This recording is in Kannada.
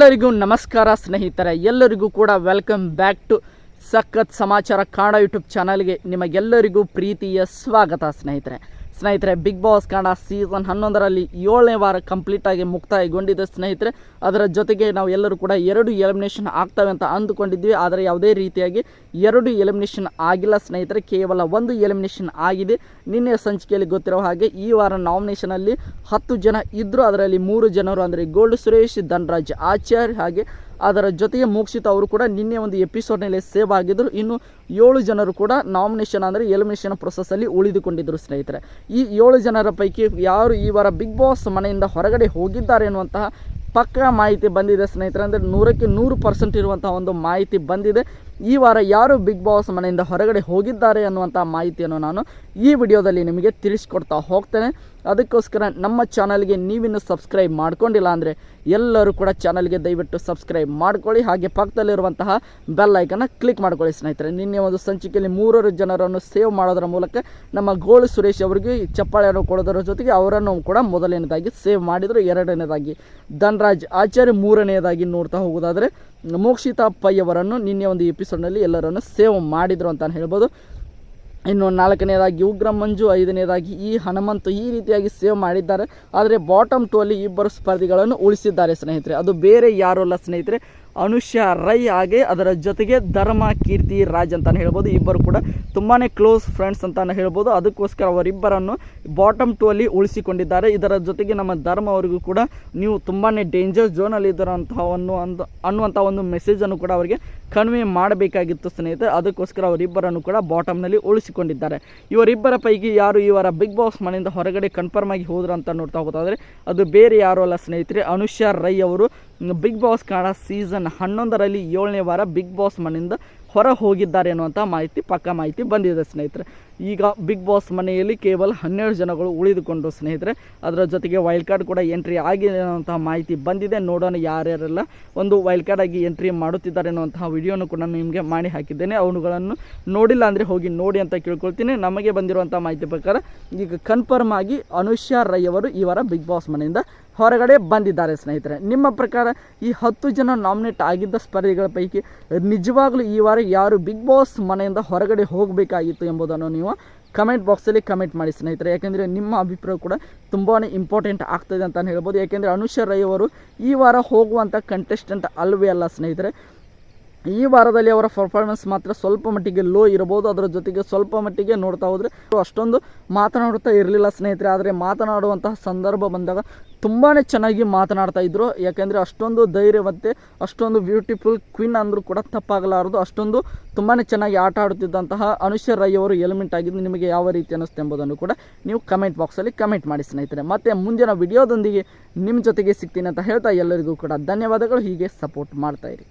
ಎಲ್ಲರಿಗೂ ನಮಸ್ಕಾರ ಸ್ನೇಹಿತರೆ, ಎಲ್ಲರಿಗೂ ಕೂಡ ವೆಲ್ಕಮ್ ಬ್ಯಾಕ್ ಟು ಸಖತ್ ಸಮಾಚಾರ ಕನ್ನಡ ಯೂಟ್ಯೂಬ್ ಚಾನಲ್ಗೆ ನಿಮಗೆಲ್ಲರಿಗೂ ಪ್ರೀತಿಯ ಸ್ವಾಗತ. ಸ್ನೇಹಿತರೆ ಬಿಗ್ ಬಾಸ್ ಕನ್ನಡ ಸೀಸನ್ 11ರಲ್ಲಿ 7ನೇ ವಾರ ಕಂಪ್ಲೀಟಾಗಿ ಮುಕ್ತಾಯಗೊಂಡಿದೆ ಸ್ನೇಹಿತರೆ. ಅದರ ಜೊತೆಗೆ ನಾವು ಎಲ್ಲರೂ ಕೂಡ 2 ಎಲಿಮಿನೇಷನ್ ಆಗ್ತವೆ ಅಂತ ಅಂದುಕೊಂಡಿದ್ವಿ. ಆದರೆ ಯಾವುದೇ ರೀತಿಯಾಗಿ 2 ಎಲಿಮಿನೇಷನ್ ಆಗಿಲ್ಲ ಸ್ನೇಹಿತರೆ, ಕೇವಲ 1 ಎಲಿಮಿನೇಷನ್ ಆಗಿದೆ. ನಿನ್ನೆ ಸಂಚಿಕೆಯಲ್ಲಿ ಗೊತ್ತಿರೋ ಹಾಗೆ ಈ ವಾರ ನಾಮಿನೇಷನಲ್ಲಿ 10 ಜನ ಇದ್ದರು. ಅದರಲ್ಲಿ 3 ಜನರು ಅಂದರೆ ಗೋಲ್ಡ್ ಸುರೇಶ್, ಧನರಾಜ್ ಆಚಾರ್ಯ ಹಾಗೆ ಅದರ ಜೊತೆಗೆ ಮೋಕ್ಷಿತ ಅವರು ಕೂಡ ನಿನ್ನೆ ಒಂದು ಎಪಿಸೋಡ್ನಲ್ಲಿ ಸೇವ್ ಆಗಿದ್ದರು. ಇನ್ನು 7 ಜನರು ಕೂಡ ನಾಮಿನೇಷನ್ ಅಂದರೆ ಎಲಿಮಿನೇಷನ್ ಪ್ರೊಸೆಸ್ಸಲ್ಲಿ ಉಳಿದುಕೊಂಡಿದ್ದರು ಸ್ನೇಹಿತರೆ. ಈ 7 ಜನರ ಪೈಕಿ ಯಾರು ಈ ವಾರ ಬಿಗ್ ಬಾಸ್ ಮನೆಯಿಂದ ಹೊರಗಡೆ ಹೋಗಿದ್ದಾರೆ ಎನ್ನುವಂತಹ ಪಕ್ಕಾ ಮಾಹಿತಿ ಬಂದಿದೆ ಸ್ನೇಹಿತರೆ. ಅಂದರೆ 100ಕ್ಕೆ 100% ಇರುವಂತಹ ಒಂದು ಮಾಹಿತಿ ಬಂದಿದೆ. ಈ ವಾರ ಯಾರು ಬಿಗ್ ಬಾಸ್ ಮನೆಯಿಂದ ಹೊರಗಡೆ ಹೋಗಿದ್ದಾರೆ ಅನ್ನುವಂಥ ಮಾಹಿತಿಯನ್ನು ನಾನು ಈ ವಿಡಿಯೋದಲ್ಲಿ ನಿಮಗೆ ತಿಳಿಸ್ಕೊಡ್ತಾ ಹೋಗ್ತೇನೆ. ಅದಕ್ಕೋಸ್ಕರ ನಮ್ಮ ಚಾನಲ್ಗೆ ನೀವಿನ್ನು ಸಬ್ಸ್ಕ್ರೈಬ್ ಮಾಡ್ಕೊಂಡಿಲ್ಲ ಅಂದರೆ ಎಲ್ಲರೂ ಕೂಡ ಚಾನಲ್ಗೆ ದಯವಿಟ್ಟು ಸಬ್ಸ್ಕ್ರೈಬ್ ಮಾಡ್ಕೊಳ್ಳಿ. ಹಾಗೆ ಪಕ್ಕದಲ್ಲಿರುವಂತಹ ಬೆಲ್ ಐಕನ್ನ ಕ್ಲಿಕ್ ಮಾಡ್ಕೊಳ್ಳಿ ಸ್ನೇಹಿತರೆ. ನಿನ್ನೆ ಒಂದು ಸಂಚಿಕೆಯಲ್ಲಿ 3 ಜನರನ್ನು ಸೇವ್ ಮಾಡೋದರ ಮೂಲಕ ನಮ್ಮ ಗೋಳು ಸುರೇಶ್ ಅವರಿಗೆ ಚಪ್ಪಾಳೆಯನ್ನು ಕೊಡೋದರ ಜೊತೆಗೆ ಅವರನ್ನು ಕೂಡ ಮೊದಲನೇದಾಗಿ ಸೇವ್ ಮಾಡಿದರು. 2ನೇದಾಗಿ ಧನರಾಜ್ ಆಚಾರ್ಯ, 3ನೇದಾಗಿ ನೋಡ್ತಾ ಹೋಗೋದಾದರೆ ಮೋಕ್ಷಿತಾ ಪೈ ಅವರನ್ನು ನಿನ್ನೆ ಒಂದು ಎಪಿಸೋಡ್ನಲ್ಲಿ ಎಲ್ಲರನ್ನು ಸೇವ್ ಮಾಡಿದರು ಅಂತ ಹೇಳ್ಬೋದು. ಇನ್ನು 4ನೇದಾಗಿ ಉಗ್ರ ಮಂಜು, 5ನೇದಾಗಿ ಈ ಹನುಮಂತು, ಈ ರೀತಿಯಾಗಿ ಸೇವ್ ಮಾಡಿದ್ದಾರೆ. ಆದರೆ ಬಾಟಮ್ 2 ಅಲ್ಲಿ 2 ಸ್ಪರ್ಧಿಗಳನ್ನು ಉಳಿಸಿದ್ದಾರೆ ಸ್ನೇಹಿತರೆ. ಅದು ಬೇರೆ ಯಾರೂ ಅಲ್ಲ ಸ್ನೇಹಿತರೆ, ಅನುಷ್ಯಾ ರೈ ಹಾಗೆ ಅದರ ಜೊತೆಗೆ ಧರ್ಮ ಕೀರ್ತಿ ರಾಜ್ ಅಂತಲೇ ಹೇಳ್ಬೋದು. ಇಬ್ಬರು ಕೂಡ ತುಂಬಾ ಕ್ಲೋಸ್ ಫ್ರೆಂಡ್ಸ್ ಅಂತಲೇ ಹೇಳ್ಬೋದು. ಅದಕ್ಕೋಸ್ಕರ ಅವರಿಬ್ಬರನ್ನು ಬಾಟಮ್ 2 ಅಲ್ಲಿ ಉಳಿಸಿಕೊಂಡಿದ್ದಾರೆ. ಇದರ ಜೊತೆಗೆ ನಮ್ಮ ಧರ್ಮ ಅವರಿಗೂ ಕೂಡ ನೀವು ತುಂಬಾ ಡೇಂಜರ್ ಝೋನಲ್ಲಿ ಇದ್ದೀರ ಅನ್ನುವಂಥ ಒಂದು ಮೆಸೇಜನ್ನು ಕೂಡ ಅವರಿಗೆ ಕನ್ವೆ ಮಾಡಬೇಕಾಗಿತ್ತು ಸ್ನೇಹಿತರೆ. ಅದಕ್ಕೋಸ್ಕರ ಅವರಿಬ್ಬರನ್ನು ಕೂಡ ಬಾಟಮ್ನಲ್ಲಿ ಉಳಿಸಿಕೊಂಡಿದ್ದಾರೆ. ಇವರಿಬ್ಬರ ಪೈಕಿ ಯಾರು ಈ ವಾರ ಬಿಗ್ ಬಾಸ್ ಮನೆಯಿಂದ ಹೊರಗಡೆ ಕನ್ಫರ್ಮ್ ಆಗಿ ಹೋದ್ರು ಅಂತ ನೋಡ್ತಾ ಹೋಗೋದಾದರೆ ಅದು ಬೇರೆ ಯಾರೂ ಅಲ್ಲ ಸ್ನೇಹಿತರೆ, ಅನುಷ್ಯಾ ರೈ ಅವರು ಬಿಗ್ ಬಾಸ್ ಕನ್ನಡ ಸೀಸನ್ 11ರಲ್ಲಿ 7ನೇ ವಾರ ಬಿಗ್ ಬಾಸ್ ಮನೆಯಿಂದ ಹೊರ ಹೋಗಿದ್ದಾರೆ ಅನ್ನುವಂಥ ಪಕ್ಕಾ ಮಾಹಿತಿ ಬಂದಿದೆ ಸ್ನೇಹಿತರೆ. ಈಗ ಬಿಗ್ ಬಾಸ್ ಮನೆಯಲ್ಲಿ ಕೇವಲ 12 ಜನಗಳು ಉಳಿದುಕೊಂಡು ಸ್ನೇಹಿತರೆ. ಅದರ ಜೊತೆಗೆ ವೈಲ್ಡ್ ಕಾರ್ಡ್ ಕೂಡ ಎಂಟ್ರಿ ಆಗಿದೆ ಅನ್ನುವಂತಹ ಮಾಹಿತಿ ಬಂದಿದೆ. ನೋಡೋಣ ಯಾರ್ಯಾರೆಲ್ಲ ಒಂದು ವೈಲ್ಡ್ ಕಾರ್ಡ್ ಆಗಿ ಎಂಟ್ರಿ ಮಾಡುತ್ತಿದ್ದಾರೆ ಅನ್ನುವಂತಹ ವಿಡಿಯೋನು ಕೂಡ ನಿಮಗೆ ಮಾಡಿ ಹಾಕಿದ್ದೇನೆ. ಅವುಗಳನ್ನು ನೋಡಿಲ್ಲ ಅಂದರೆ ಹೋಗಿ ನೋಡಿ ಅಂತ ಕೇಳ್ಕೊಳ್ತೀನಿ. ನಮಗೆ ಬಂದಿರುವಂಥ ಮಾಹಿತಿ ಪ್ರಕಾರ ಈಗ ಕನ್ಫರ್ಮ್ ಆಗಿ ಅನುಷ್ಯಾ ರೈ ಅವರು ಈ ವಾರ ಬಿಗ್ ಬಾಸ್ ಮನೆಯಿಂದ ಹೊರಗಡೆ ಬಂದಿದ್ದಾರೆ ಸ್ನೇಹಿತರೆ. ನಿಮ್ಮ ಪ್ರಕಾರ ಈ 10 ಜನ ನಾಮಿನೇಟ್ ಆಗಿದ್ದ ಸ್ಪರ್ಧಿಗಳ ಪೈಕಿ ನಿಜವಾಗ್ಲೂ ಈ ವಾರ ಯಾರು ಬಿಗ್ ಬಾಸ್ ಮನೆಯಿಂದ ಹೊರಗಡೆ ಹೋಗಬೇಕಾಗಿತ್ತು ಎಂಬುದನ್ನು ನೀವು ಕಮೆಂಟ್ ಬಾಕ್ಸಲ್ಲಿ ಕಮೆಂಟ್ ಮಾಡಿ ಸ್ನೇಹಿತರೆ. ಯಾಕೆಂದರೆ ನಿಮ್ಮ ಅಭಿಪ್ರಾಯ ಕೂಡ ತುಂಬಾ ಇಂಪಾರ್ಟೆಂಟ್ ಆಗ್ತದೆ ಅಂತ ಹೇಳ್ಬೋದು. ಯಾಕೆಂದರೆ ಅನುಷ್ಯಾ ರೈ ಅವರು ಈ ವಾರ ಹೋಗುವಂಥ ಕಂಟೆಸ್ಟೆಂಟ್ ಅಲ್ವೇ ಅಲ್ಲ ಸ್ನೇಹಿತರೆ. ಈ ವಾರದಲ್ಲಿ ಅವರ ಪರ್ಫಾರ್ಮೆನ್ಸ್ ಮಾತ್ರ ಸ್ವಲ್ಪ ಮಟ್ಟಿಗೆ ಲೋ ಇರಬಹುದು. ಅದರ ಜೊತೆಗೆ ಸ್ವಲ್ಪ ಮಟ್ಟಿಗೆ ನೋಡ್ತಾ ಹೋದರೆ ಅಷ್ಟೊಂದು ಮಾತನಾಡುತ್ತಾ ಇರಲಿಲ್ಲ ಸ್ನೇಹಿತರೆ. ಆದರೆ ಮಾತನಾಡುವಂತಹ ಸಂದರ್ಭ ಬಂದಾಗ ತುಂಬಾ ಚೆನ್ನಾಗಿ ಮಾತನಾಡ್ತಾ ಇದ್ದರು. ಯಾಕೆಂದರೆ ಅಷ್ಟೊಂದು ಧೈರ್ಯವಂತೆ, ಅಷ್ಟೊಂದು ಬ್ಯೂಟಿಫುಲ್ ಕ್ವೀನ್ ಅಂದರೂ ಕೂಡ ತಪ್ಪಾಗಲಾರದು. ಅಷ್ಟೊಂದು ತುಂಬಾ ಚೆನ್ನಾಗಿ ಆಟ ಆಡುತ್ತಿದ್ದಂತಹ ಅನುಷ್ಯಾ ರೈ ಅವರು ಎಲಿಮೆಂಟ್ ಆಗಿದ್ದು ನಿಮಗೆ ಯಾವ ರೀತಿ ಅನ್ನಿಸ್ತೆ ಎಂಬುದನ್ನು ಕೂಡ ನೀವು ಕಮೆಂಟ್ ಬಾಕ್ಸಲ್ಲಿ ಕಮೆಂಟ್ ಮಾಡಿ ಸ್ನೇಹಿತರೆ. ಮತ್ತು ಮುಂದಿನ ವಿಡಿಯೋದೊಂದಿಗೆ ನಿಮ್ಮ ಜೊತೆಗೆ ಸಿಗ್ತೀನಿ ಅಂತ ಹೇಳ್ತಾ ಎಲ್ಲರಿಗೂ ಕೂಡ ಧನ್ಯವಾದಗಳು. ಹೀಗೆ ಸಪೋರ್ಟ್ ಮಾಡ್ತಾಯಿರಿ.